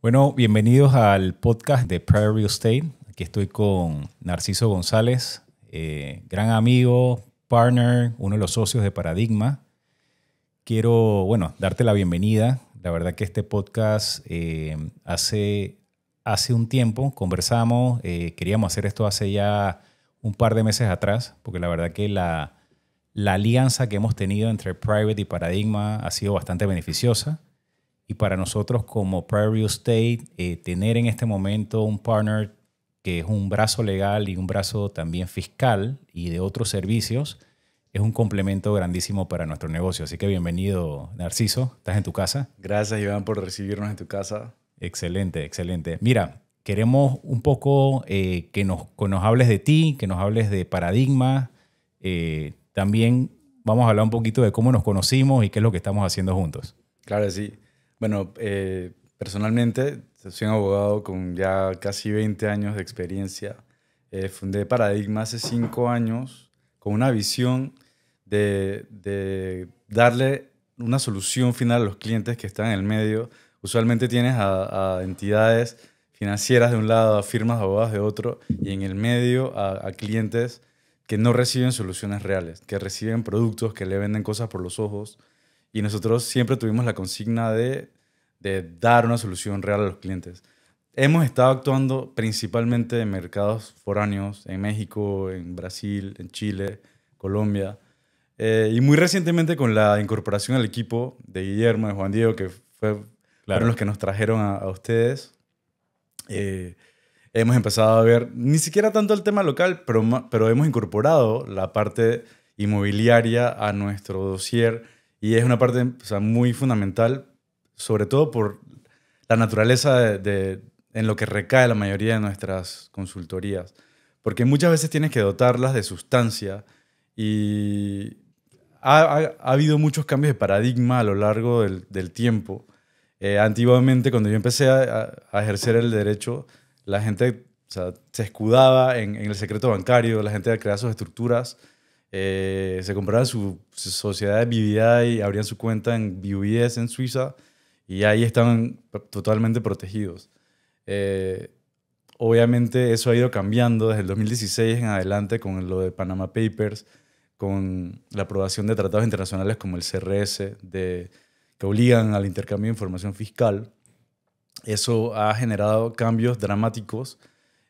Bueno, bienvenidos al podcast de Private Real Estate. Aquí estoy con Narciso González, gran amigo, partner, uno de los socios de Paradigma. Quiero, darte la bienvenida. La verdad que este podcast hace un tiempo conversamos, queríamos hacer esto hace ya un par de meses atrás, porque la verdad que la alianza que hemos tenido entre Private y Paradigma ha sido bastante beneficiosa. Y para nosotros como Private Real Estate, tener en este momento un partner que es un brazo legal y un brazo también fiscal y de otros servicios, es un complemento grandísimo para nuestro negocio. Así que bienvenido, Narciso. ¿Estás en tu casa? Gracias, Iván, por recibirnos en tu casa. Excelente, excelente. Mira, queremos un poco que nos hables de ti, que nos hables de Paradigma. También vamos a hablar un poquito de cómo nos conocimos y qué es lo que estamos haciendo juntos. Claro que sí. Bueno, personalmente soy un abogado con ya casi 20 años de experiencia. Fundé Paradigma hace 5 años con una visión de darle una solución final a los clientes que están en el medio. Usualmente tienes a entidades financieras de un lado, a firmas de abogados de otro, y en el medio a clientes que no reciben soluciones reales, que reciben productos, que le venden cosas por los ojos. Y nosotros siempre tuvimos la consigna de dar una solución real a los clientes. Hemos estado actuando principalmente en mercados foráneos, en México, en Brasil, en Chile, Colombia. Y muy recientemente con la incorporación al equipo de Guillermo, de Juan Diego, que fueron los que nos trajeron a ustedes. Hemos empezado a ver, ni siquiera tanto el tema local, pero hemos incorporado la parte inmobiliaria a nuestro dossier y es una parte, o sea, muy fundamental, sobre todo por la naturaleza en lo que recae la mayoría de nuestras consultorías. Porque muchas veces tienes que dotarlas de sustancia y ha habido muchos cambios de paradigma a lo largo del tiempo. Antiguamente, cuando yo empecé a ejercer el derecho, la gente, o sea, se escudaba en el secreto bancario, la gente creaba sus estructuras, se compraban su sociedad de BVI, abrían su cuenta en BUIS en Suiza y ahí estaban totalmente protegidos. Eh, Obviamente eso ha ido cambiando desde el 2016 en adelante con lo de Panama Papers, con la aprobación de tratados internacionales como el CRS, que obligan al intercambio de información fiscal. Eso ha generado cambios dramáticos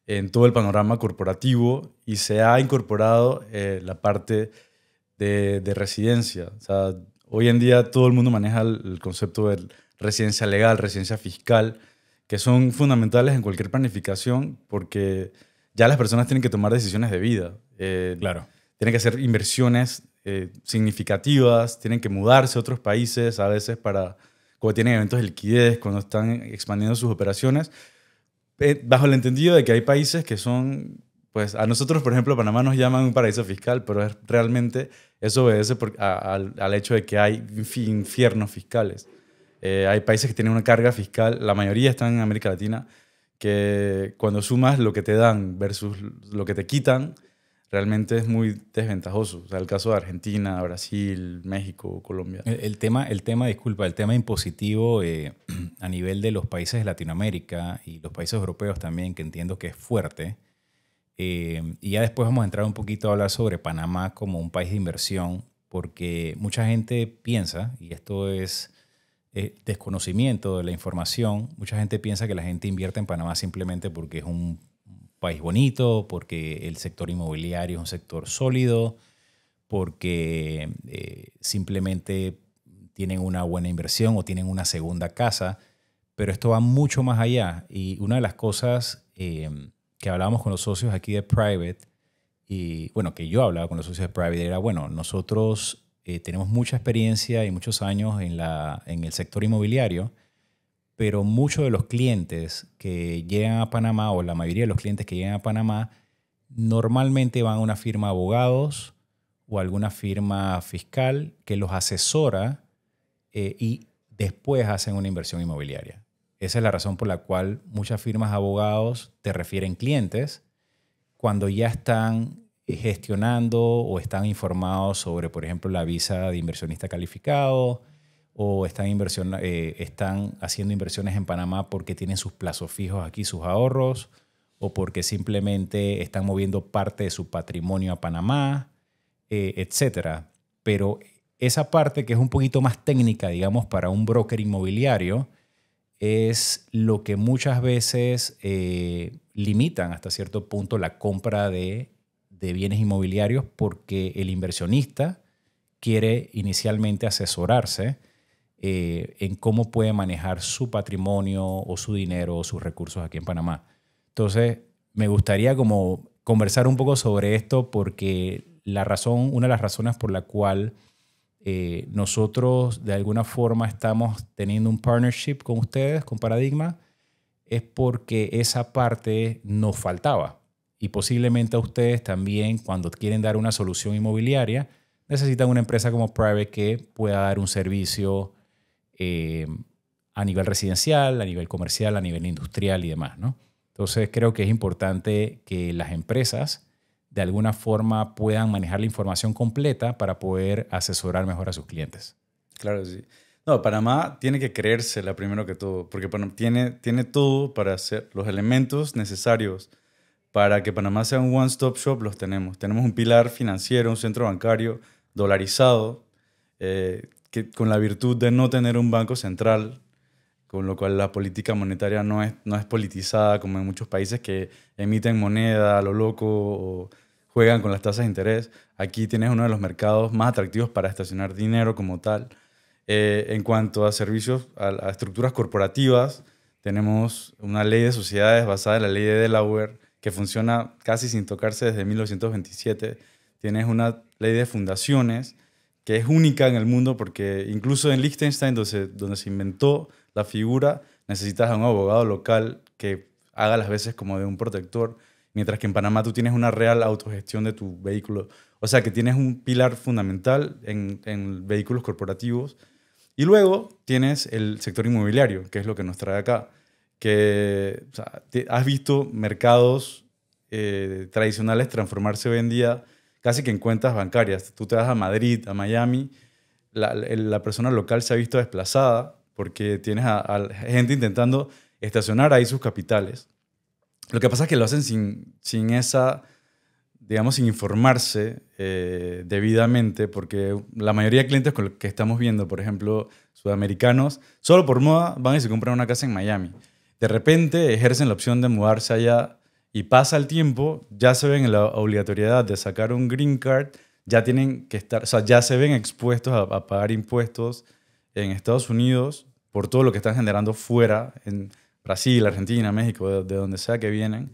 en todo el panorama corporativo y se ha incorporado la parte de residencia. O sea, hoy en día todo el mundo maneja el concepto de residencia legal, residencia fiscal, que son fundamentales en cualquier planificación porque ya las personas tienen que tomar decisiones de vida. Claro. Tienen que hacer inversiones significativas, tienen que mudarse a otros países a veces cuando tienen eventos de liquidez, cuando están expandiendo sus operaciones, bajo el entendido de que hay países que son, pues a nosotros, por ejemplo, Panamá nos llaman un paraíso fiscal, pero realmente eso obedece al hecho de que hay infiernos fiscales. Hay países que tienen una carga fiscal, la mayoría están en América Latina, que cuando sumas lo que te dan versus lo que te quitan, realmente es muy desventajoso. O sea, el caso de Argentina, Brasil, México, Colombia. El tema impositivo a nivel de los países de Latinoamérica y los países europeos también, que entiendo que es fuerte. Y ya después vamos a entrar un poquito a hablar sobre Panamá como un país de inversión, porque mucha gente piensa, y esto es desconocimiento de la información, mucha gente piensa que la gente invierte en Panamá simplemente porque es un país bonito, porque el sector inmobiliario es un sector sólido, porque simplemente tienen una buena inversión o tienen una segunda casa, pero esto va mucho más allá. Y una de las cosas que hablábamos con los socios aquí de Private, y bueno, que yo hablaba con los socios de Private, era, bueno, nosotros tenemos mucha experiencia y muchos años en el sector inmobiliario, pero muchos de los clientes que llegan a Panamá, o la mayoría de los clientes que llegan a Panamá, normalmente van a una firma de abogados o alguna firma fiscal que los asesora y después hacen una inversión inmobiliaria. Esa es la razón por la cual muchas firmas de abogados te refieren clientes cuando ya están gestionando o están informados sobre, por ejemplo, la visa de inversionista calificado o están haciendo inversiones en Panamá porque tienen sus plazos fijos aquí, sus ahorros, o porque simplemente están moviendo parte de su patrimonio a Panamá, etcétera. Pero esa parte que es un poquito más técnica, digamos, para un broker inmobiliario, es lo que muchas veces limitan hasta cierto punto la compra de bienes inmobiliarios, porque el inversionista quiere inicialmente asesorarse en cómo puede manejar su patrimonio o su dinero o sus recursos aquí en Panamá. Entonces, me gustaría como conversar un poco sobre esto, porque una de las razones por la cual nosotros de alguna forma estamos teniendo un partnership con ustedes, con Paradigma, es porque esa parte nos faltaba. Y posiblemente a ustedes también, cuando quieren dar una solución inmobiliaria, necesitan una empresa como Private que pueda dar un servicio a nivel residencial, a nivel comercial, a nivel industrial y demás, ¿no? Entonces creo que es importante que las empresas de alguna forma puedan manejar la información completa para poder asesorar mejor a sus clientes. Claro, sí. No, Panamá tiene que creérsela primero que todo, porque tiene todo para hacer los elementos necesarios para que Panamá sea un one-stop shop. Los tenemos. Tenemos un pilar financiero, un centro bancario dolarizado, que con la virtud de no tener un banco central, con lo cual la política monetaria no es politizada como en muchos países que emiten moneda a lo loco o juegan con las tasas de interés. Aquí tienes uno de los mercados más atractivos para estacionar dinero como tal. En cuanto a servicios, a estructuras corporativas, tenemos una ley de sociedades basada en la ley de Delaware que funciona casi sin tocarse desde 1927. Tienes una ley de fundaciones que es única en el mundo, porque incluso en Liechtenstein, donde se inventó la figura, necesitas a un abogado local que haga las veces como de un protector, mientras que en Panamá tú tienes una real autogestión de tu vehículo. O sea, que tienes un pilar fundamental en vehículos corporativos. Y luego tienes el sector inmobiliario, que es lo que nos trae acá. Que, o sea, has visto mercados tradicionales transformarse hoy en día casi que en cuentas bancarias. Tú te vas a Madrid, a Miami, la persona local se ha visto desplazada porque tienes a gente intentando estacionar ahí sus capitales. Lo que pasa es que lo hacen sin digamos, sin informarse debidamente, porque la mayoría de clientes con los que estamos viendo, por ejemplo, sudamericanos, solo por moda van y se compran una casa en Miami. De repente ejercen la opción de mudarse allá y pasa el tiempo, ya se ven en la obligatoriedad de sacar un green card, ya tienen que estar, o sea, ya se ven expuestos a pagar impuestos en Estados Unidos por todo lo que están generando fuera, en Brasil, Argentina, México, de donde sea que vienen,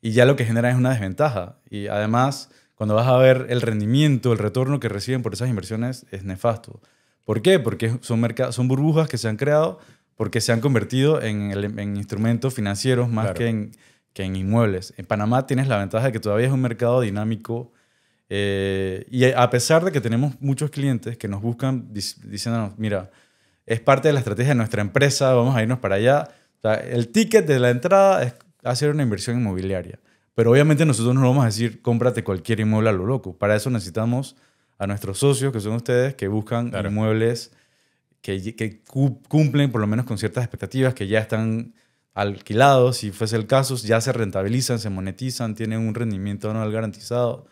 y ya lo que genera es una desventaja. Y además, cuando vas a ver el rendimiento, el retorno que reciben por esas inversiones es nefasto. ¿Por qué? Porque son burbujas que se han creado porque se han convertido en instrumentos financieros más Claro. que en inmuebles. En Panamá tienes la ventaja de que todavía es un mercado dinámico, y a pesar de que tenemos muchos clientes que nos buscan diciéndonos, mira, es parte de la estrategia de nuestra empresa, vamos a irnos para allá. O sea, el ticket de la entrada es hacer una inversión inmobiliaria. Pero obviamente nosotros no vamos a decir, cómprate cualquier inmueble a lo loco. Para eso necesitamos a nuestros socios, que son ustedes, que buscan Claro. inmuebles que cumplen por lo menos con ciertas expectativas, que ya están alquilados, si fuese el caso, ya se rentabilizan, se monetizan, tienen un rendimiento anual garantizado.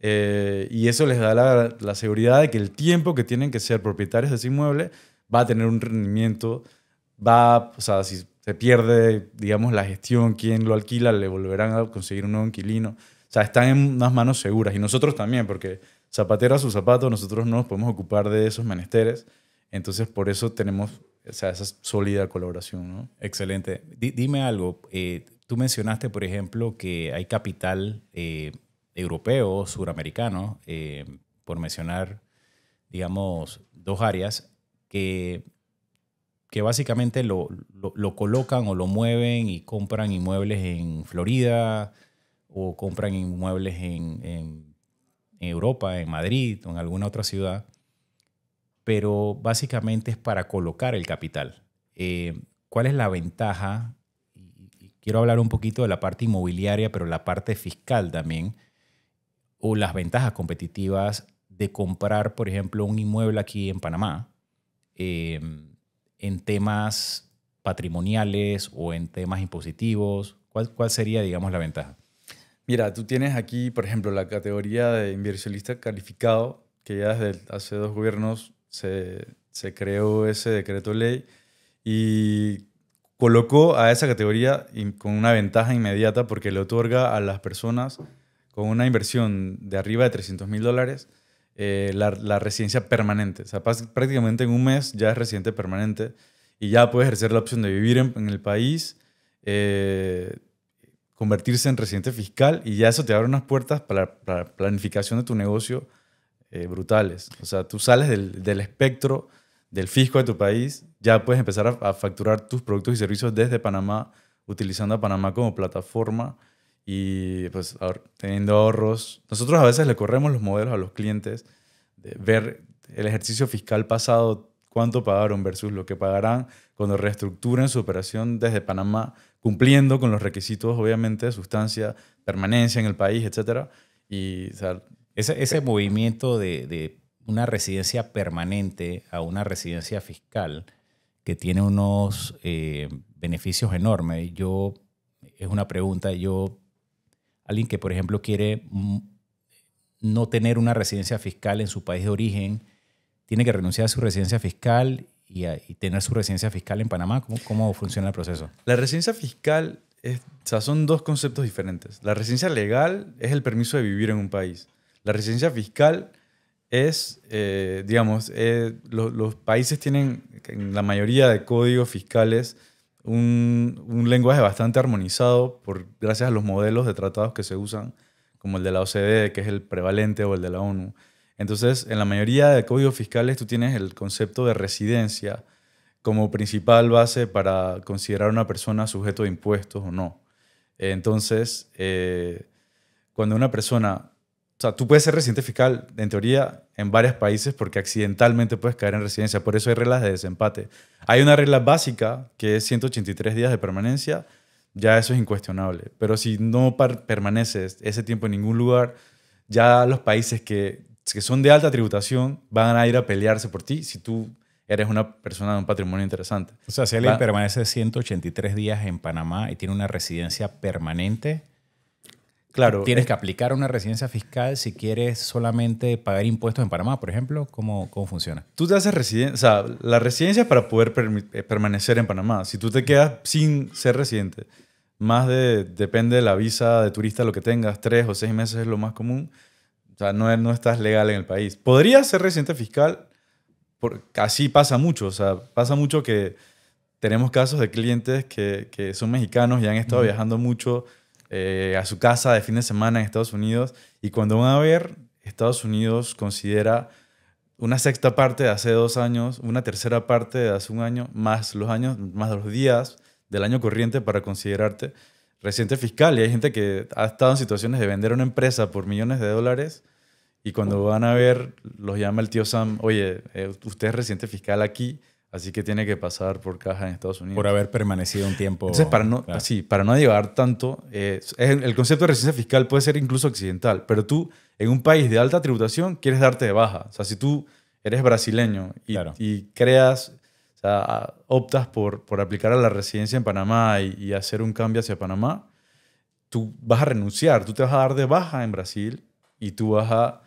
Y eso les da la seguridad de que el tiempo que tienen que ser propietarios de ese inmueble va a tener un rendimiento, o sea, si se pierde, digamos, la gestión, quien lo alquila, le volverán a conseguir un nuevo inquilino. O sea, están en unas manos seguras. Y nosotros también, porque zapatero a su zapato, nosotros no nos podemos ocupar de esos menesteres. Entonces, por eso tenemos, o sea, esa sólida colaboración, ¿no? Excelente. Dime algo. Tú mencionaste, por ejemplo, que hay capital europeo, suramericano, por mencionar, digamos, dos áreas que básicamente lo colocan o lo mueven y compran inmuebles en Florida o compran inmuebles en Europa, en Madrid o en alguna otra ciudad, pero básicamente es para colocar el capital. ¿Cuál es la ventaja? Y quiero hablar un poquito de la parte inmobiliaria, pero la parte fiscal también, o las ventajas competitivas de comprar, por ejemplo, un inmueble aquí en Panamá eh, en temas patrimoniales o en temas impositivos? ¿Cuál sería, digamos, la ventaja? Mira, tú tienes aquí, por ejemplo, la categoría de inversionista calificado, que ya desde hace 2 gobiernos se creó ese decreto ley y colocó a esa categoría con una ventaja inmediata porque le otorga a las personas con una inversión de arriba de $300,000 la residencia permanente. O sea, prácticamente en un mes ya es residente permanente y ya puedes ejercer la opción de vivir en el país, convertirse en residente fiscal y ya eso te abre unas puertas para la planificación de tu negocio brutales. O sea, tú sales del espectro del fisco de tu país, ya puedes empezar a facturar tus productos y servicios desde Panamá, utilizando a Panamá como plataforma y pues teniendo ahorros. Nosotros a veces le corremos los modelos a los clientes de ver el ejercicio fiscal pasado, cuánto pagaron versus lo que pagarán cuando reestructuren su operación desde Panamá, cumpliendo con los requisitos, obviamente, de sustancia, permanencia en el país, etc. Y, o sea, ese movimiento de una residencia permanente a una residencia fiscal que tiene unos beneficios enormes. Es una pregunta, alguien que, por ejemplo, quiere no tener una residencia fiscal en su país de origen, tiene que renunciar a su residencia fiscal y tener su residencia fiscal en Panamá. ¿Cómo funciona el proceso? La residencia fiscal o sea, son dos conceptos diferentes. La residencia legal es el permiso de vivir en un país. La residencia fiscal es, digamos, los países tienen, en la mayoría de códigos fiscales, un lenguaje bastante armonizado gracias a los modelos de tratados que se usan, como el de la OCDE, que es el prevalente, o el de la ONU. Entonces, en la mayoría de códigos fiscales tú tienes el concepto de residencia como principal base para considerar a una persona sujeto de impuestos o no. Entonces, cuando una persona... O sea, tú puedes ser residente fiscal, en teoría, en varios países porque accidentalmente puedes caer en residencia. Por eso hay reglas de desempate. Hay una regla básica que es 183 días de permanencia. Ya eso es incuestionable. Pero si no permaneces ese tiempo en ningún lugar, ya los países que son de alta tributación van a ir a pelearse por ti si tú eres una persona de un patrimonio interesante. O sea, si alguien permanece 183 días en Panamá y tiene una residencia permanente, claro, tienes que aplicar una residencia fiscal si quieres solamente pagar impuestos en Panamá, por ejemplo. ¿Cómo funciona? Tú te haces residencia, o sea, la residencia es para poder permanecer en Panamá. Si tú te quedas sin ser residente, depende de la visa de turista, lo que tengas, 3 o 6 meses es lo más común. O sea, no estás legal en el país. Podrías ser residente fiscal, porque así pasa mucho. O sea, pasa mucho que tenemos casos de clientes que son mexicanos y han estado viajando mucho a su casa de fin de semana en Estados Unidos y cuando van a ver, Estados Unidos considera una sexta parte de hace 2 años, una tercera parte de hace 1 año, más los días del año corriente para considerarte residente fiscal. Y hay gente que ha estado en situaciones de vender una empresa por millones de dólares y cuando van a ver, los llama el tío Sam, oye, usted es residente fiscal aquí, así que tiene que pasar por caja en Estados Unidos. Por haber permanecido un tiempo. Entonces, para no llevar tanto, el concepto de residencia fiscal puede ser incluso accidental, pero tú, en un país de alta tributación, quieres darte de baja. O sea, si tú eres brasileño y creas, o sea, optas por aplicar a la residencia en Panamá y hacer un cambio hacia Panamá, tú vas a renunciar, tú te vas a dar de baja en Brasil y tú vas a,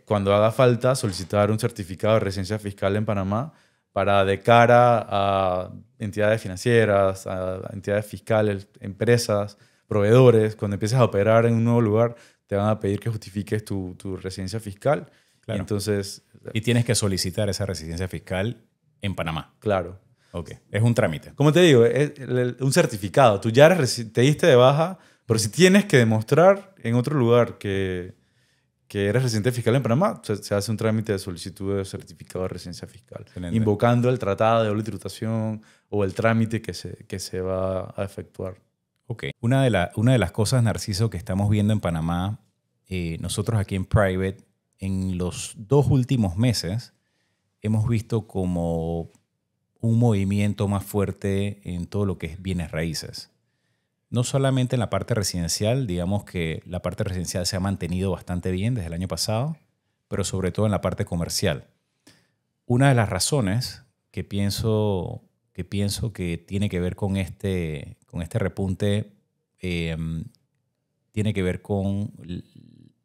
cuando haga falta, solicitar un certificado de residencia fiscal en Panamá para de cara a entidades financieras, a entidades fiscales, empresas, proveedores. Cuando empieces a operar en un nuevo lugar, te van a pedir que justifiques tu residencia fiscal. Claro. Entonces, y tienes que solicitar esa residencia fiscal en Panamá. Claro. Ok. Es un trámite. Como te digo, es un certificado. Tú ya te diste de baja, pero si tienes que demostrar en otro lugar que eres residente fiscal en Panamá, se hace un trámite de solicitud de certificado de residencia fiscal, excelente, invocando el tratado de doble tributación o el trámite que se va a efectuar. Ok. Una de las cosas, Narciso, que estamos viendo en Panamá, nosotros aquí en Private, en los 2 últimos meses, hemos visto como un movimiento más fuerte en todo lo que es bienes raíces. No solamente en la parte residencial, digamos que la parte residencial se ha mantenido bastante bien desde el año pasado, pero sobre todo en la parte comercial. Una de las razones que pienso que tiene que ver con este repunte, tiene que ver con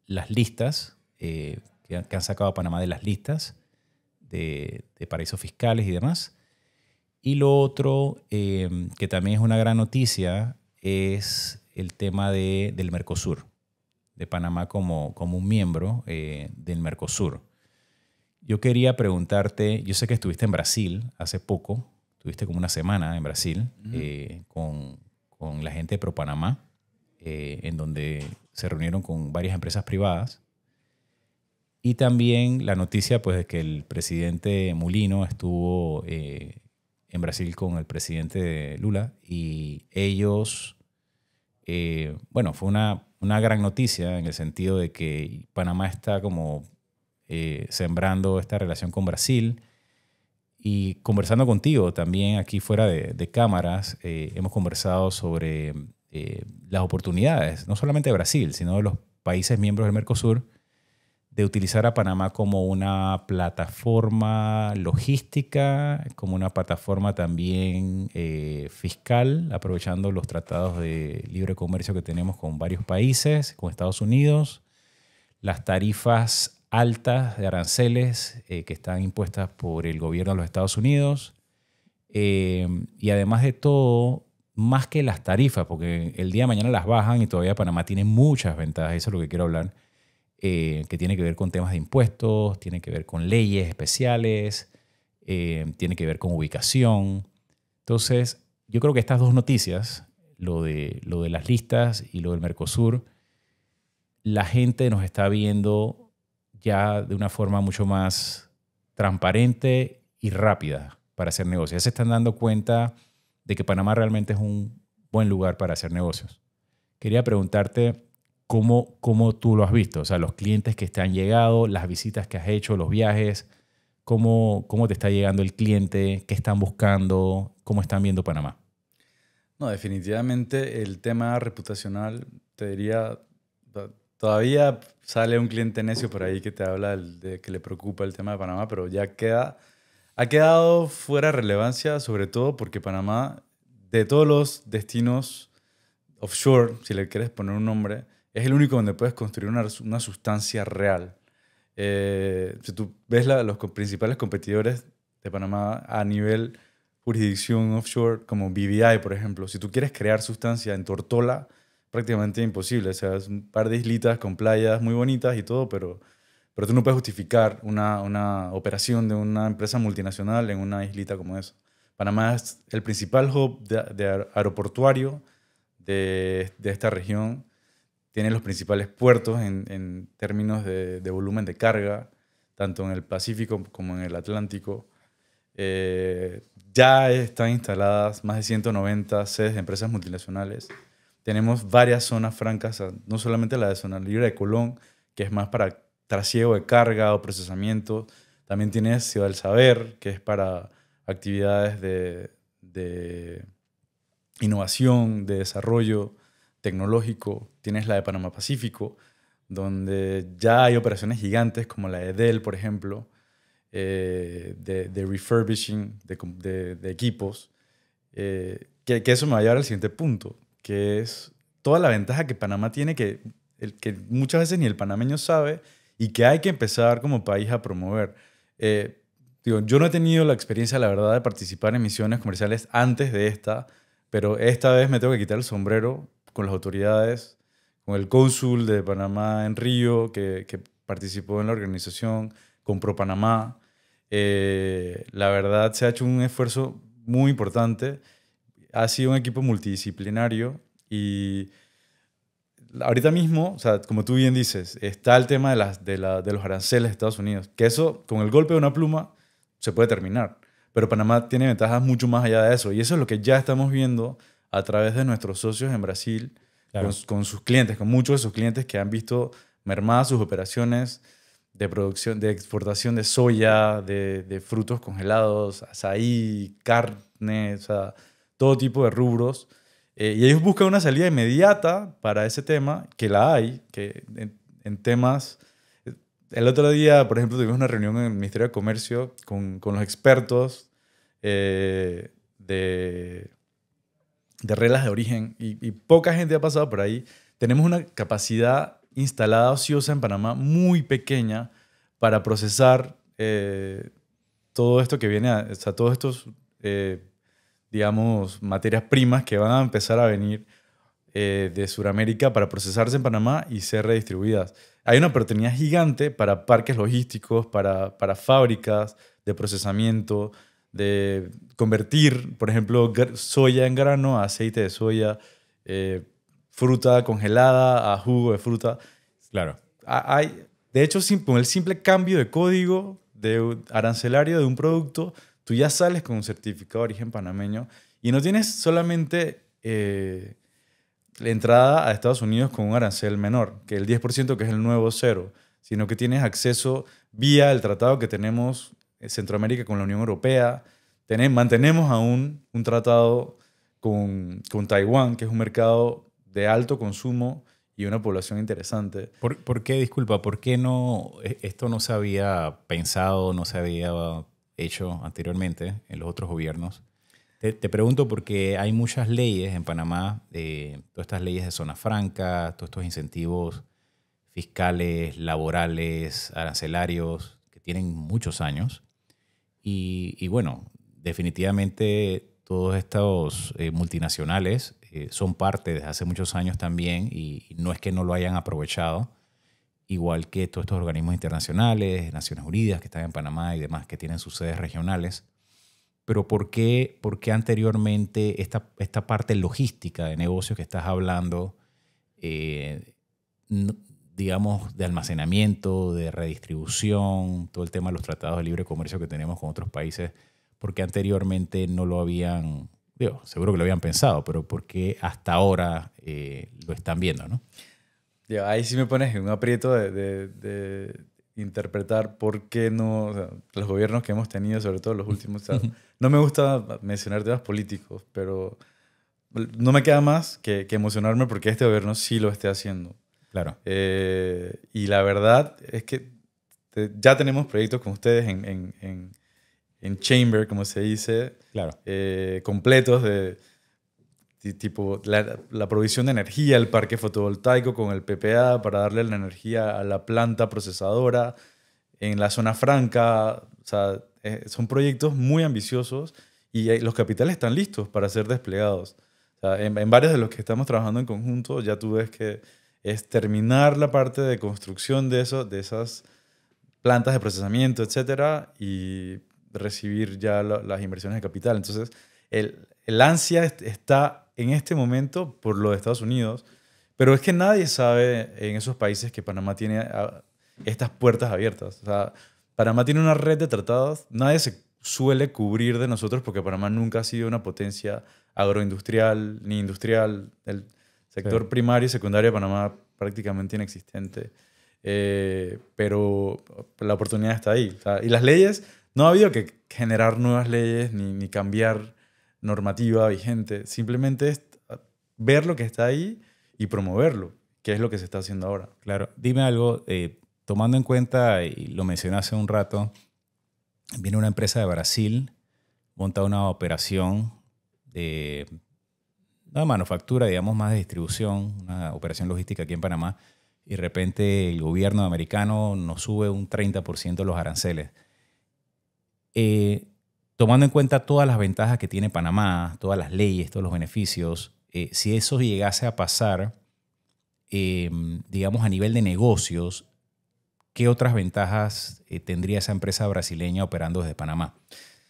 las listas que han sacado a Panamá de las listas de paraísos fiscales y demás. Y lo otro, que también es una gran noticia, es el tema del Mercosur, de Panamá como un miembro del Mercosur. Yo quería preguntarte, yo sé que estuviste en Brasil hace poco, estuviste como una semana en Brasil con la gente de ProPanamá, en donde se reunieron con varias empresas privadas. Y también la noticia pues, de que el presidente Mulino estuvo en Brasil con el presidente Lula y ellos, bueno, fue una gran noticia en el sentido de que Panamá está como sembrando esta relación con Brasil. Y conversando contigo también aquí fuera de cámaras, hemos conversado sobre las oportunidades, no solamente de Brasil, sino de los países miembros del Mercosur, de utilizar a Panamá como una plataforma logística, como una plataforma también fiscal, aprovechando los tratados de libre comercio que tenemos con varios países, con Estados Unidos, las tarifas altas de aranceles que están impuestas por el gobierno de los Estados Unidos, y además de todo, más que las tarifas, porque el día de mañana las bajan y todavía Panamá tiene muchas ventajas, eso es lo que quiero hablar, que tiene que ver con temas de impuestos, tiene que ver con leyes especiales, tiene que ver con ubicación. Entonces, yo creo que estas dos noticias, lo de las listas y lo del Mercosur, la gente nos está viendo ya de una forma mucho más transparente y rápida para hacer negocios. Ya se están dando cuenta de que Panamá realmente es un buen lugar para hacer negocios. Quería preguntarte cómo tú lo has visto, o sea, los clientes que te han llegado, las visitas que has hecho, los viajes, cómo te está llegando el cliente, qué están buscando, cómo están viendo Panamá. No, definitivamente el tema reputacional, te diría, todavía sale un cliente necio por ahí que te habla de que le preocupa el tema de Panamá, pero ha quedado fuera de relevancia, sobre todo porque Panamá, de todos los destinos offshore, si le quieres poner un nombre, es el único donde puedes construir una sustancia real. Si tú ves los principales competidores de Panamá a nivel jurisdicción offshore, como BVI, por ejemplo, si tú quieres crear sustancia en Tortola, prácticamente imposible. O sea, es un par de islitas con playas muy bonitas y todo, pero tú no puedes justificar una operación de una empresa multinacional en una islita como esa. Panamá es el principal hub aeroportuario de esta región. Tiene los principales puertos en términos de volumen de carga, tanto en el Pacífico como en el Atlántico. Ya están instaladas más de 190 sedes de empresas multinacionales. Tenemos varias zonas francas, no solamente la de Zona Libre de Colón, que es más para trasiego de carga o procesamiento. También tienes Ciudad del Saber, que es para actividades de innovación, de desarrollo tecnológico. Tienes la de Panamá Pacífico, donde ya hay operaciones gigantes como la de Dell, por ejemplo, de refurbishing de equipos. Que eso me va a llevar al siguiente punto, que es toda la ventaja que Panamá tiene, que muchas veces ni el panameño sabe y que hay que empezar como país a promover. Yo no he tenido la experiencia, la verdad, de participar en misiones comerciales antes de esta, pero esta vez me tengo que quitar el sombrero con las autoridades, con el cónsul de Panamá en Río, que participó en la organización, con ProPanamá. La verdad, se ha hecho un esfuerzo muy importante. Ha sido un equipo multidisciplinario y ahorita mismo, o sea, como tú bien dices, está el tema de los aranceles de Estados Unidos, que eso, con el golpe de una pluma, se puede terminar. Pero Panamá tiene ventajas mucho más allá de eso. Y eso es lo que ya estamos viendo a través de nuestros socios en Brasil, Claro. con sus clientes, con muchos de sus clientes que han visto mermadas sus operaciones de producción, de exportación de soya, de frutos congelados, azaí, carne, o sea, todo tipo de rubros. Y ellos buscan una salida inmediata para ese tema, que la hay, que en temas... El otro día, por ejemplo, tuvimos una reunión en el Ministerio de Comercio con los expertos de reglas de origen y poca gente ha pasado por ahí. Tenemos una capacidad instalada ociosa en Panamá muy pequeña para procesar todo esto que viene, o sea, todos estos, digamos, materias primas que van a empezar a venir de Sudamérica para procesarse en Panamá y ser redistribuidas. Hay una oportunidad gigante para parques logísticos, para fábricas de procesamiento, de convertir, por ejemplo, soya en grano a aceite de soya, fruta congelada a jugo de fruta. Claro. De hecho, con el simple cambio de código arancelario de un producto, tú ya sales con un certificado de origen panameño y no tienes solamente la entrada a Estados Unidos con un arancel menor, que el 10%, que es el nuevo cero, sino que tienes acceso vía el tratado que tenemos en Centroamérica con la Unión Europea. Mantenemos aún un tratado con Taiwán, que es un mercado de alto consumo y una población interesante. ¿Por qué, disculpa, por qué esto no se había pensado, no se había hecho anteriormente en los otros gobiernos? Te pregunto porque hay muchas leyes en Panamá, todas estas leyes de zona franca, todos estos incentivos fiscales, laborales, arancelarios, que tienen muchos años. Y bueno, definitivamente todos estos multinacionales son parte desde hace muchos años también y no es que no lo hayan aprovechado, igual que todos estos organismos internacionales, Naciones Unidas que están en Panamá y demás que tienen sus sedes regionales. Pero ¿por qué anteriormente esta parte logística de negocios que estás hablando, digamos, de almacenamiento, de redistribución, todo el tema de los tratados de libre comercio que tenemos con otros países, por qué anteriormente no lo habían, seguro que lo habían pensado, pero por qué hasta ahora lo están viendo, ¿no? Ahí sí me pones en un aprieto de interpretar por qué no, o sea, los gobiernos que hemos tenido, sobre todo los últimos, o sea, no me gusta mencionar temas políticos, pero no me queda más que emocionarme porque este gobierno sí lo esté haciendo. Claro. Y la verdad es que ya tenemos proyectos con ustedes en Chamber, como se dice, claro. completos de tipo la provisión de energía, el parque fotovoltaico con el PPA para darle la energía a la planta procesadora en la zona franca. O sea, son proyectos muy ambiciosos y los capitales están listos para ser desplegados. O sea, en varios de los que estamos trabajando en conjunto ya tú ves que es terminar la parte de construcción de esas plantas de procesamiento, etcétera, y recibir ya las inversiones de capital. Entonces, el ansia está en este momento por lo de Estados Unidos, pero es que nadie sabe en esos países que Panamá tiene estas puertas abiertas. O sea, Panamá tiene una red de tratados, nadie se suele cubrir de nosotros porque Panamá nunca ha sido una potencia agroindustrial ni industrial. El sector primario y secundario de Panamá prácticamente inexistente, pero la oportunidad está ahí. O sea, y las leyes, no ha habido que generar nuevas leyes ni cambiar normativa vigente, simplemente es ver lo que está ahí y promoverlo, que es lo que se está haciendo ahora. Claro. Dime algo, tomando en cuenta, y lo mencioné hace un rato, viene una empresa de Brasil, monta una operación de una manufactura, digamos, más de distribución, una operación logística aquí en Panamá, y de repente el gobierno americano nos sube un 30% los aranceles. Tomando en cuenta todas las ventajas que tiene Panamá, todas las leyes, todos los beneficios, si eso llegase a pasar, digamos, a nivel de negocios, ¿qué otras ventajas tendría esa empresa brasileña operando desde Panamá?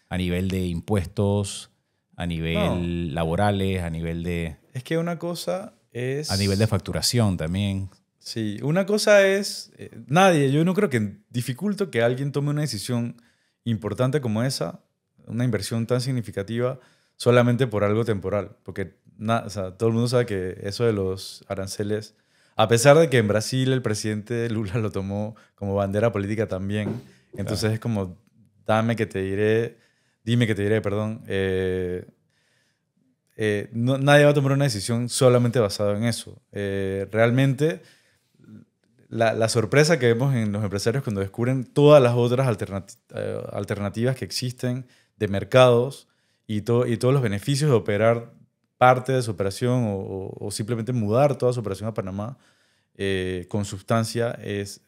A nivel de impuestos, a nivel laborales, a nivel de... Es que una cosa es... A nivel de facturación también. Sí, una cosa es... yo no creo que dificulto que alguien tome una decisión importante como esa, una inversión tan significativa, solamente por algo temporal. Porque o sea, todo el mundo sabe que eso de los aranceles, a pesar de que en Brasil el presidente Lula lo tomó como bandera política también, entonces es como, dime que te diré, perdón. Nadie va a tomar una decisión solamente basada en eso. Realmente, la sorpresa que vemos en los empresarios cuando descubren todas las otras alternativas que existen, de mercados y todos los beneficios de operar parte de su operación o simplemente mudar toda su operación a Panamá con sustancia es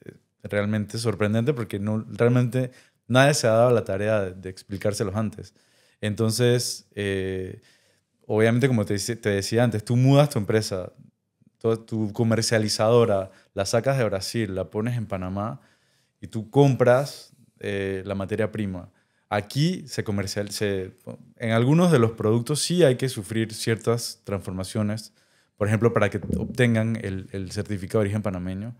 realmente sorprendente porque realmente nadie se ha dado la tarea de explicárselos antes. Entonces, obviamente, como te decía antes, tú mudas tu empresa, tu comercializadora, la sacas de Brasil, la pones en Panamá y tú compras la materia prima. Aquí en algunos de los productos sí hay que sufrir ciertas transformaciones, por ejemplo, para que obtengan el certificado de origen panameño.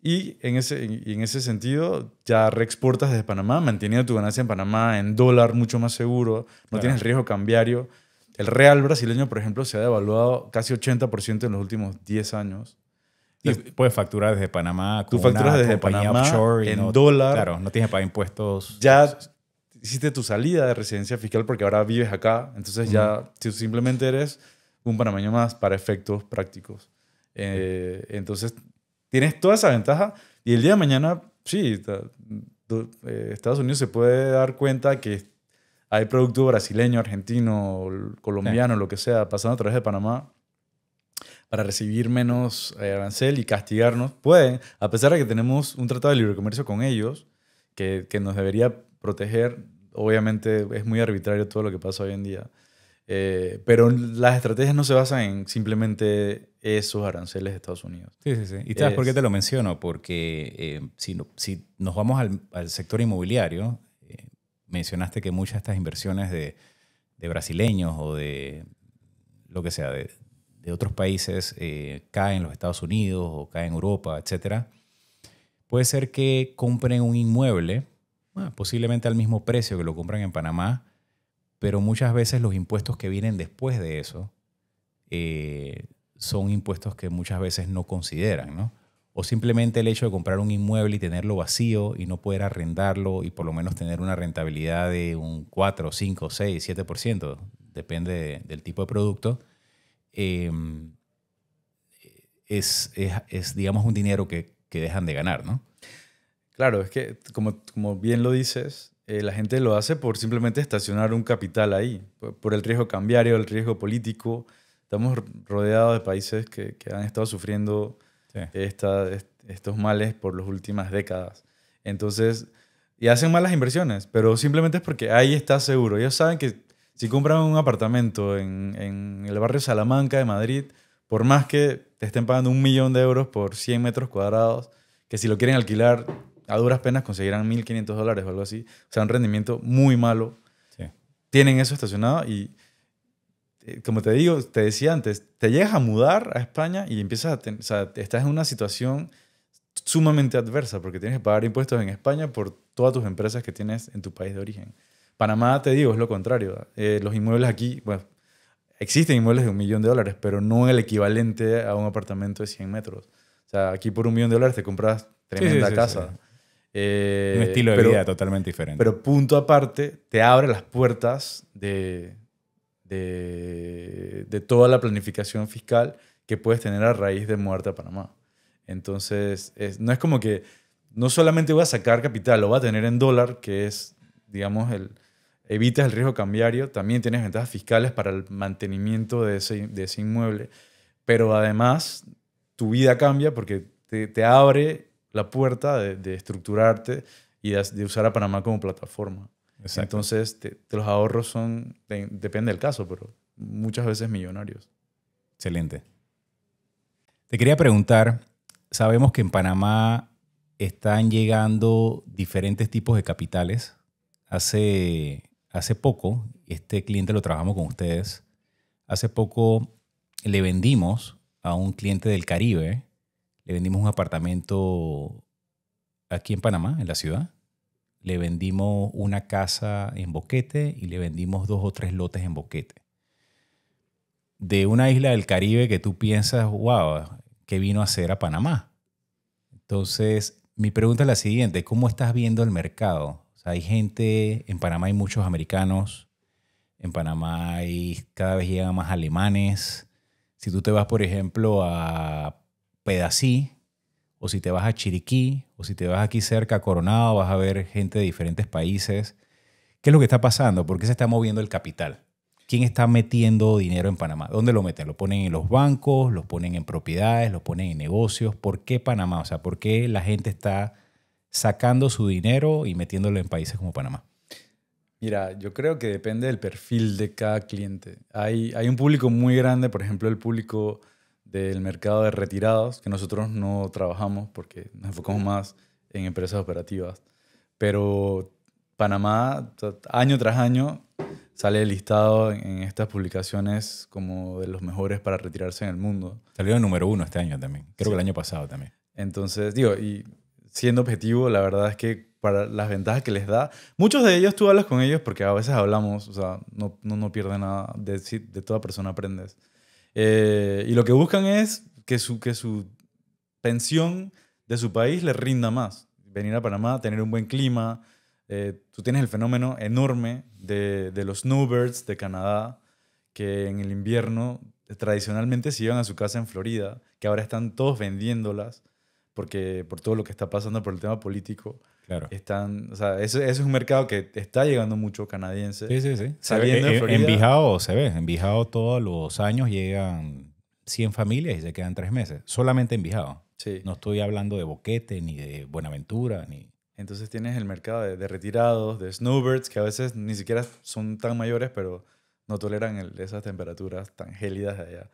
Y en ese sentido, ya reexportas desde Panamá, manteniendo tu ganancia en Panamá en dólar mucho más seguro, no tienes el riesgo cambiario. El real brasileño, por ejemplo, se ha devaluado casi 80% en los últimos 10 años. Y puedes facturar desde Panamá Tú con facturas una desde compañía Panamá offshore y en no, dólar. claro, no tienes que pagar impuestos. Ya hiciste tu salida de residencia fiscal porque ahora vives acá. Entonces ya tú simplemente eres un panameño más para efectos prácticos. Entonces tienes toda esa ventaja y el día de mañana, sí, Estados Unidos se puede dar cuenta que hay producto brasileño, argentino, colombiano, lo que sea, pasando a través de Panamá para recibir menos arancel y castigarnos. Pueden, a pesar de que tenemos un tratado de libre comercio con ellos, que nos debería proteger. Obviamente es muy arbitrario todo lo que pasa hoy en día. Pero las estrategias no se basan en simplemente esos aranceles de Estados Unidos. Sí, sí, sí. ¿Y sabes por qué te lo menciono? Porque si nos vamos al sector inmobiliario, mencionaste que muchas de estas inversiones de brasileños o de lo que sea, de otros países, caen en los Estados Unidos o caen en Europa, etcétera. Puede ser que compren un inmueble, posiblemente al mismo precio que lo compran en Panamá, pero muchas veces los impuestos que vienen después de eso son impuestos que muchas veces no consideran, ¿no? O simplemente el hecho de comprar un inmueble y tenerlo vacío y no poder arrendarlo y por lo menos tener una rentabilidad de un 4, 5, 6, 7%, depende del tipo de producto, es digamos, un dinero que dejan de ganar, ¿no? Claro, es que como bien lo dices, la gente lo hace por simplemente estacionar un capital ahí, por el riesgo cambiario, el riesgo político. Estamos rodeados de países que han estado sufriendo estos males por las últimas décadas. Entonces, y hacen malas inversiones, pero simplemente es porque ahí está seguro. Ellos saben que si compran un apartamento en el barrio Salamanca de Madrid, por más que te estén pagando 1 millón de euros por 100 metros cuadrados, que si lo quieren alquilar a duras penas conseguirán $1.500 o algo así. O sea, un rendimiento muy malo. Sí. Tienen eso estacionado y, como te decía antes, te llegas a mudar a España y empiezas o sea, estás en una situación sumamente adversa porque tienes que pagar impuestos en España por todas tus empresas que tienes en tu país de origen. Panamá, te digo, es lo contrario. Los inmuebles aquí, bueno, existen inmuebles de $1 millón, pero no el equivalente a un apartamento de 100 metros. O sea, aquí por $1 millón te compras tremenda casa. Sí. Un estilo de vida totalmente diferente. Pero punto aparte, te abre las puertas de toda la planificación fiscal que puedes tener a raíz de mudarte a Panamá. Entonces, no es como que no solamente voy a sacar capital, lo voy a tener en dólar, que es, digamos, evitas el riesgo cambiario, también tienes ventajas fiscales para el mantenimiento de ese inmueble, pero además tu vida cambia porque te abre la puerta de estructurarte y de usar a Panamá como plataforma. Exacto. Entonces, los ahorros depende del caso, pero muchas veces millonarios. Excelente. Te quería preguntar, sabemos que en Panamá están llegando diferentes tipos de capitales. Hace poco, este cliente lo trabajamos con ustedes, hace poco le vendimos a un cliente del Caribe, le vendimos un apartamento aquí en Panamá, en la ciudad. Le vendimos una casa en Boquete y le vendimos 2 o 3 lotes en Boquete. De una isla del Caribe que tú piensas, wow, ¿qué vino a hacer a Panamá? Entonces, mi pregunta es la siguiente, ¿cómo estás viendo el mercado? O sea, hay gente, en Panamá hay muchos americanos, en Panamá cada vez llegan más alemanes. Si tú te vas, por ejemplo, a Pedací, o si te vas a Chiriquí, o si te vas aquí cerca a Coronado, vas a ver gente de diferentes países. ¿Qué es lo que está pasando? ¿Por qué se está moviendo el capital? ¿Quién está metiendo dinero en Panamá? ¿Dónde lo meten? ¿Lo ponen en los bancos? ¿Lo ponen en propiedades? ¿Lo ponen en negocios? ¿Por qué Panamá? O sea, ¿por qué la gente está sacando su dinero y metiéndolo en países como Panamá? Mira, yo creo que depende del perfil de cada cliente. Hay un público muy grande, por ejemplo, el público del mercado de retirados, que nosotros no trabajamos porque nos enfocamos más en empresas operativas. Pero Panamá, año tras año, sale listado en estas publicaciones como de los mejores para retirarse en el mundo. Salió el número 1 este año también. Creo Sí. que el año pasado también. Entonces, digo, y siendo objetivo, la verdad es que para las ventajas que les da, muchos de ellos tú hablas con ellos porque a veces hablamos, o sea, no pierde nada, de toda persona aprendes. Y lo que buscan es que su pensión de su país le rinda más. Venir a Panamá, tener un buen clima. Tú tienes el fenómeno enorme de los snowbirds de Canadá, que en el invierno tradicionalmente se iban a su casa en Florida, que ahora están todos vendiéndolas porque por todo lo que está pasando por el tema político. Claro. O sea, eso es un mercado que está llegando mucho canadiense. Sí, sí, sí. Saliendo de Florida. En Bijao se ve. En Bijao todos los años llegan 100 familias y se quedan 3 meses. Solamente en Bijao. Sí. No estoy hablando de Boquete, ni de Buenaventura, ni... Entonces tienes el mercado de retirados, de snowbirds, que a veces ni siquiera son tan mayores, pero no toleran esas temperaturas tan gélidas de allá.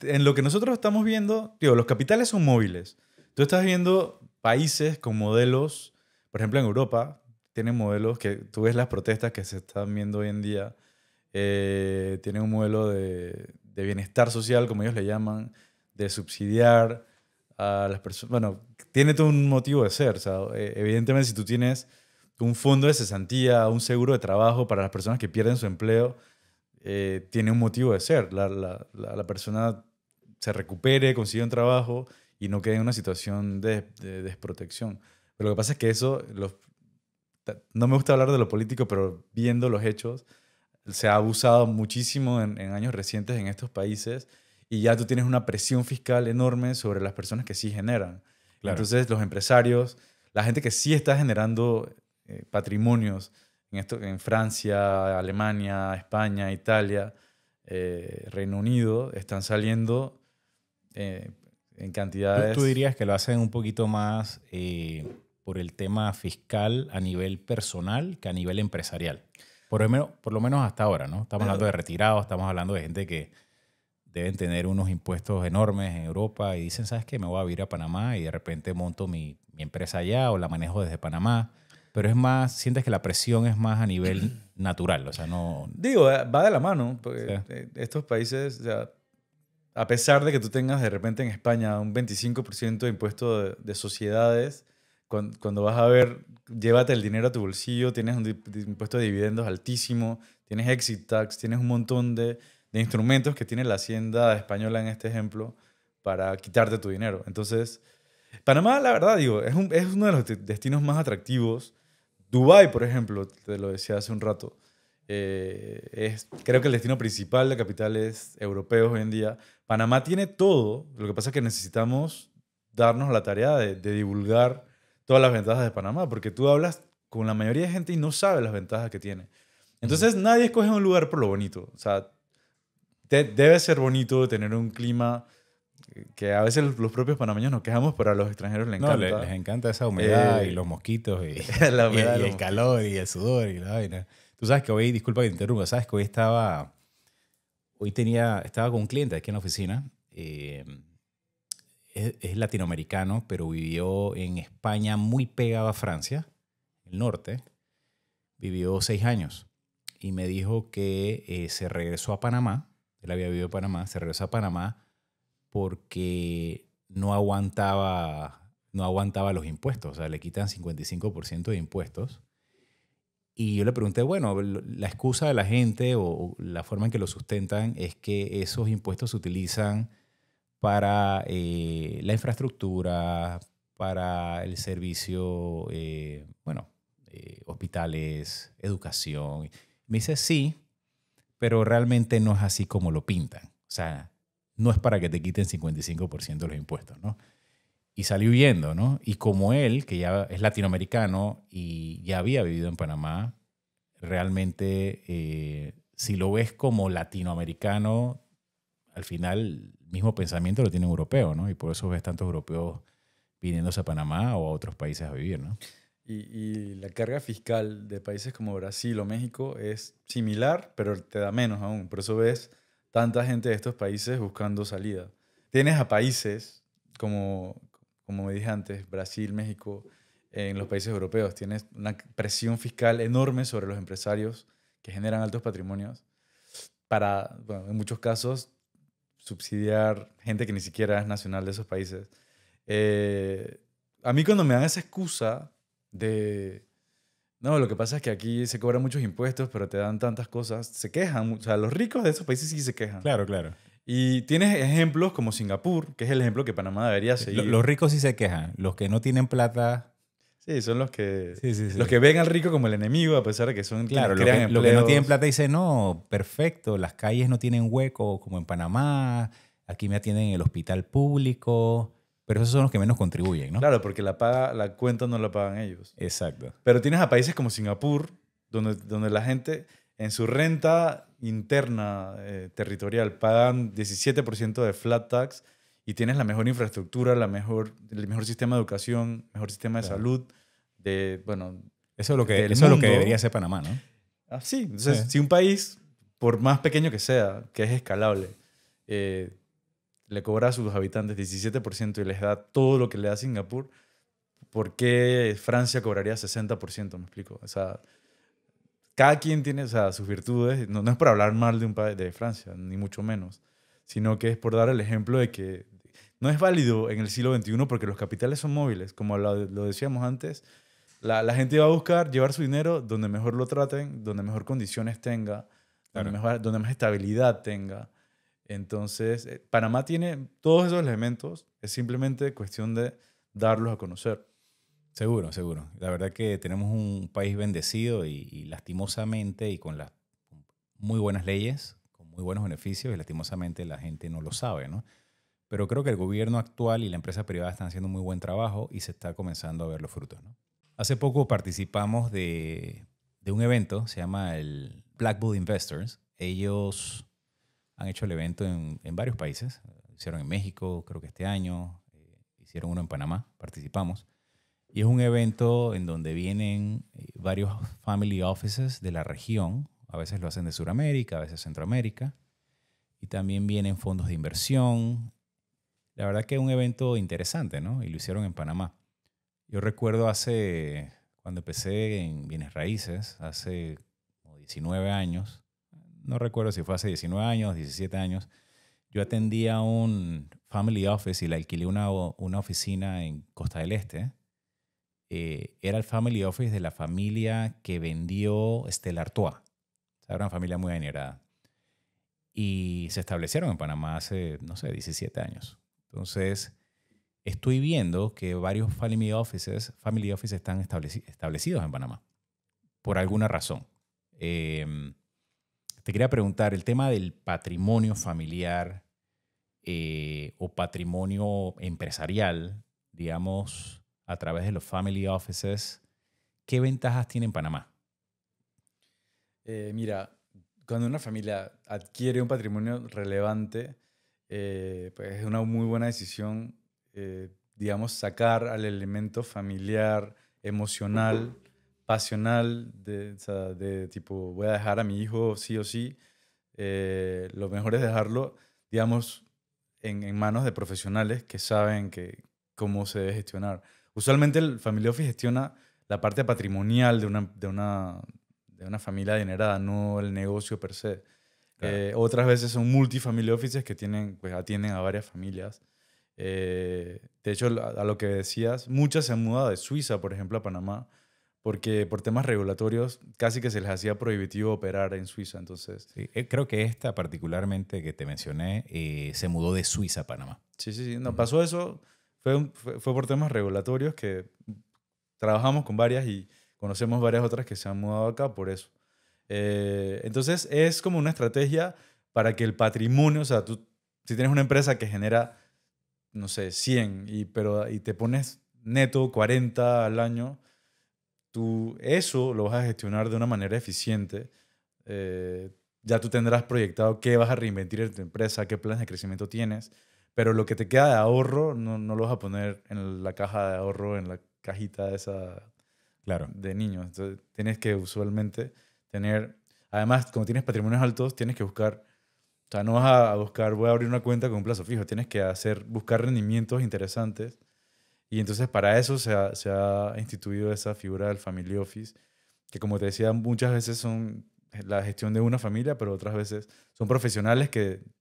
En lo que nosotros estamos viendo, digo, los capitales son móviles. Tú estás viendo países con modelos, por ejemplo en Europa, tienen modelos que tú ves las protestas que se están viendo hoy en día, tienen un modelo de bienestar social, como ellos le llaman, de subsidiar a las personas. Bueno, tiene todo un motivo de ser. O sea, evidentemente, si tú tienes un fondo de cesantía, un seguro de trabajo para las personas que pierden su empleo, tiene un motivo de ser. La persona se recupere, consigue un trabajo y no quede en una situación de desprotección. Pero lo que pasa es que eso, no me gusta hablar de lo político, pero viendo los hechos, se ha abusado muchísimo en años recientes en estos países y ya tú tienes una presión fiscal enorme sobre las personas que sí generan. Claro. Entonces, los empresarios, la gente que sí está generando patrimonios en Francia, Alemania, España, Italia, Reino Unido, están saliendo en cantidades... ¿Tú dirías que lo hacen un poquito más por el tema fiscal a nivel personal que a nivel empresarial? Por lo menos hasta ahora, ¿no? Estamos hablando de retirados, estamos hablando de gente que deben tener unos impuestos enormes en Europa y dicen, ¿sabes qué? Me voy a vivir a Panamá y de repente monto mi empresa allá o la manejo desde Panamá. Pero es más, sientes que la presión es más a nivel natural, o sea, no... Digo, va de la mano, porque Sí. estos países, o sea, a pesar de que tú tengas de repente en España un 25% de impuesto de sociedades, cuando vas a ver, llévate el dinero a tu bolsillo, tienes un impuesto de dividendos altísimo, tienes exit tax, tienes un montón de instrumentos que tiene la Hacienda española en este ejemplo para quitarte tu dinero. Entonces, Panamá, la verdad, digo, es uno de los destinos más atractivos. Dubái, por ejemplo, te lo decía hace un rato, creo que el destino principal de capitales europeos hoy en día. Panamá tiene todo, lo que pasa es que necesitamos darnos la tarea de divulgar todas las ventajas de Panamá, porque tú hablas con la mayoría de gente y no sabe las ventajas que tiene. Entonces, nadie escoge un lugar por lo bonito. O sea, debe ser bonito tener un clima que a veces los propios panameños nos quejamos, pero a los extranjeros les encanta. No, les encanta esa humedad y los mosquitos y, la humedad y el calor y el sudor y la vaina. Tú sabes que hoy, disculpa que te interrumpa, sabes que hoy estaba con un cliente aquí en la oficina. Es latinoamericano, pero vivió en España muy pegado a Francia, el norte. Vivió 6 años y me dijo que se regresó a Panamá. Él había vivido en Panamá, se regresó a Panamá porque no aguantaba los impuestos. O sea, le quitan 55% de impuestos. Y yo le pregunté, bueno, la excusa de la gente o la forma en que lo sustentan es que esos impuestos se utilizan para la infraestructura, para el servicio, hospitales, educación. Me dice, sí, pero realmente no es así como lo pintan. O sea, no es para que te quiten 55% de los impuestos, ¿no? y salió huyendo, ¿no? Y como él, que ya es latinoamericano y ya había vivido en Panamá, realmente, si lo ves como latinoamericano, al final el mismo pensamiento lo tiene un europeo, ¿no? Y por eso ves tantos europeos viniéndose a Panamá o a otros países a vivir, ¿no? Y la carga fiscal de países como Brasil o México es similar, pero te da menos aún. Por eso ves tanta gente de estos países buscando salida. Tienes a países como, como me dije antes, Brasil, México, en los países europeos. Tienes una presión fiscal enorme sobre los empresarios que generan altos patrimonios para, bueno, en muchos casos, subsidiar gente que ni siquiera es nacional de esos países. Eh, a mí cuando me dan esa excusa de, no, lo que pasa es que aquí se cobran muchos impuestos, pero te dan tantas cosas, se quejan. O sea, los ricos de esos países sí se quejan. Claro, claro. Y tienes ejemplos como Singapur, que es el ejemplo que Panamá debería seguir. Los ricos sí se quejan. Los que no tienen plata... Sí, son Sí, sí, los sí. que ven al rico como el enemigo, a pesar de que son Claro, quienes crean lo que no tienen empleos. plata dice, no, perfecto, las calles no tienen hueco como en Panamá, aquí me atienden en el hospital público, pero esos son los que menos contribuyen, ¿no? Claro, porque la cuenta no la pagan ellos. Exacto. Pero tienes a países como Singapur, donde la gente en su renta interna territorial pagan 17% de flat tax y tienes la mejor infraestructura, el mejor sistema de educación, mejor sistema de Claro. salud bueno, del Eso es lo que mundo. debería ser Panamá, ¿no? Sí, entonces Sí. si un país, por más pequeño que sea, que es escalable, eh, le cobra a sus habitantes 17% y les da todo lo que le da Singapur, ¿por qué Francia cobraría 60%? Me explico. O sea, cada quien tiene, o sea, sus virtudes. No, no es por hablar mal de un país de Francia, ni mucho menos, sino que es por dar el ejemplo de que no es válido en el siglo XXI porque los capitales son móviles. Como lo decíamos antes, la gente va a buscar llevar su dinero donde mejor lo traten, donde mejor condiciones tenga, Claro. donde más estabilidad tenga. Entonces, Panamá tiene todos esos elementos, es simplemente cuestión de darlos a conocer. Seguro, seguro. La verdad que tenemos un país bendecido y lastimosamente y con las muy buenas leyes, con muy buenos beneficios y lastimosamente la gente no lo sabe, ¿no? Pero creo que el gobierno actual y la empresa privada están haciendo un muy buen trabajo y se está comenzando a ver los frutos, ¿no? Hace poco participamos de un evento, se llama el Black Bull Investors. Ellos han hecho el evento en varios países. Hicieron en México, creo que este año. Hicieron uno en Panamá, participamos. Y es un evento en donde vienen varios family offices de la región. A veces lo hacen de Sudamérica, a veces Centroamérica. Y también vienen fondos de inversión. La verdad que es un evento interesante, ¿no? Y lo hicieron en Panamá. Yo recuerdo cuando empecé en bienes raíces, hace como 19 años, no recuerdo si fue hace 19 años, 17 años, yo atendía un family office y le alquilé una oficina en Costa del Este. Era el family office de la familia que vendió Stella Artois. O sea, era una familia muy adinerada. Y se establecieron en Panamá hace, no sé, 17 años. Entonces, estoy viendo que varios family offices están establecidos en Panamá, por alguna razón. Te quería preguntar, el tema del patrimonio familiar o patrimonio empresarial, digamos, a través de los family offices, ¿qué ventajas tiene en Panamá? Mira, cuando una familia adquiere un patrimonio relevante, pues es una muy buena decisión, digamos, sacar al elemento familiar, emocional, pasional, o sea, de tipo, voy a dejar a mi hijo sí o sí. Lo mejor es dejarlo, digamos, en manos de profesionales que saben cómo se debe gestionar. Usualmente el Family Office gestiona la parte patrimonial de una familia adinerada, no el negocio per se. Claro. Otras veces son multifamily offices que pues, atienden a varias familias. De hecho, a lo que decías, muchas se han mudado de Suiza, por ejemplo, a Panamá, porque por temas regulatorios casi que se les hacía prohibitivo operar en Suiza. Entonces, Sí, creo que esta particularmente que te mencioné se mudó de Suiza a Panamá. sí, no, Ujú. pasó eso, fue por temas regulatorios que trabajamos con varias y conocemos varias otras que se han mudado acá por eso. Entonces es como una estrategia para que el patrimonio, o sea, tú si tienes una empresa que genera no sé, 100, y te pones neto 40 al año, tú eso lo vas a gestionar de una manera eficiente. Ya tú tendrás proyectado qué vas a reinvertir en tu empresa, qué planes de crecimiento tienes, pero lo que te queda de ahorro no lo vas a poner en la caja de ahorro, en la cajita esa Claro. de niños. Entonces, tienes que usualmente tener, además, como tienes patrimonios altos, tienes que buscar, o sea, no vas a buscar, voy a abrir una cuenta con un plazo fijo, tienes que buscar rendimientos interesantes. Y entonces para eso se ha instituido esa figura del Family Office, que como te decía, muchas veces son la gestión de una familia, pero otras veces son profesionales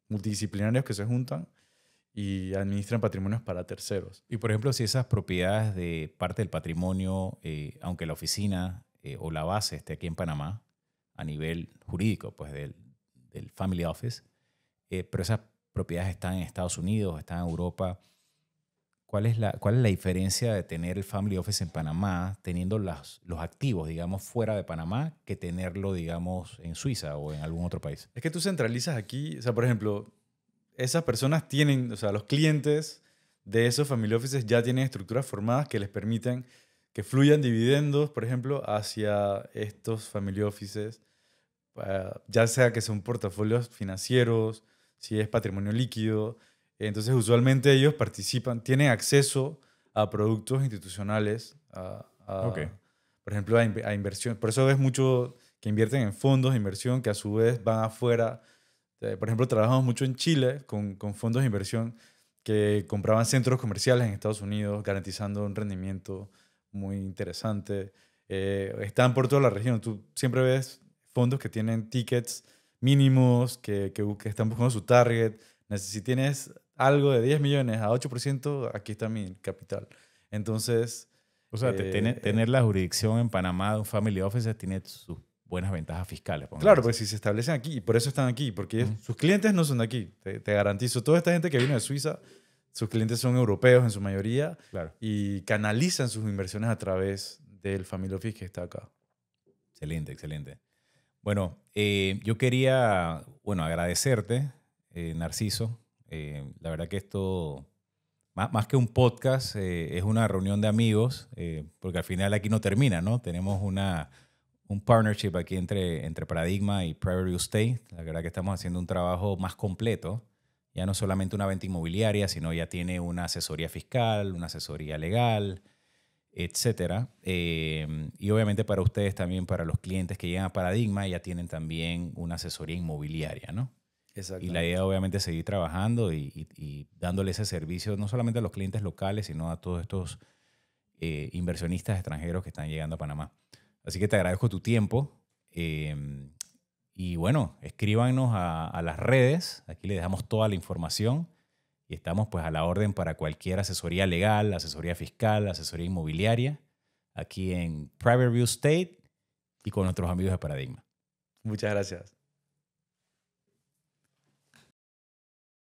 multidisciplinarios que se juntan y administran patrimonios para terceros. Y por ejemplo, si esas propiedades de parte del patrimonio, aunque la oficina o la base esté aquí en Panamá, a nivel jurídico, pues del Family Office, pero esas propiedades están en Estados Unidos, están en Europa, ¿cuál es la diferencia de tener el Family Office en Panamá, teniendo los activos, digamos, fuera de Panamá, que tenerlo, digamos, en Suiza o en algún otro país? Es que tú centralizas aquí, o sea, por ejemplo, esas personas tienen, o sea, los clientes de esos family offices ya tienen estructuras formadas que les permiten que fluyan dividendos, por ejemplo, hacia estos family offices, ya sea que son portafolios financieros, si es patrimonio líquido. Entonces, usualmente ellos participan, tienen acceso a productos institucionales, Ok. por ejemplo, a inversión. Por eso ves mucho que invierten en fondos de inversión que a su vez van afuera. Por ejemplo, trabajamos mucho en Chile con fondos de inversión que compraban centros comerciales en Estados Unidos, garantizando un rendimiento muy interesante. Están por toda la región. Tú siempre ves fondos que tienen tickets mínimos, que están buscando su target. Si tienes algo de 10 millones a 8%, aquí está mi capital. Entonces, O sea, tener la jurisdicción en Panamá de un Family Office tiene sus buenas ventajas fiscales, claro, pongamos pues así. si se establecen aquí, y por eso están aquí, porque Ujú. sus clientes no son de aquí, te garantizo. Toda esta gente que vino de Suiza, sus clientes son europeos en su mayoría Claro. y canalizan sus inversiones a través del Family Office que está acá. Excelente, excelente. Bueno, yo quería, bueno, agradecerte, Narciso. La verdad que esto, más que un podcast, es una reunión de amigos, porque al final aquí no termina, ¿no? Tenemos un partnership aquí entre Paradigma y Private Real Estate. La verdad que estamos haciendo un trabajo más completo. Ya no solamente una venta inmobiliaria, sino ya tiene una asesoría fiscal, una asesoría legal, etcétera. Y obviamente para ustedes también, para los clientes que llegan a Paradigma, ya tienen también una asesoría inmobiliaria, ¿no? Y la Exactamente. idea obviamente es seguir trabajando y dándole ese servicio no solamente a los clientes locales, sino a todos estos inversionistas extranjeros que están llegando a Panamá. Así que te agradezco tu tiempo. Y bueno, escríbanos a las redes. Aquí les dejamos toda la información. Y estamos pues a la orden para cualquier asesoría legal, asesoría fiscal, asesoría inmobiliaria, aquí en Private Real Estate y con nuestros amigos de Paradigma. Muchas gracias.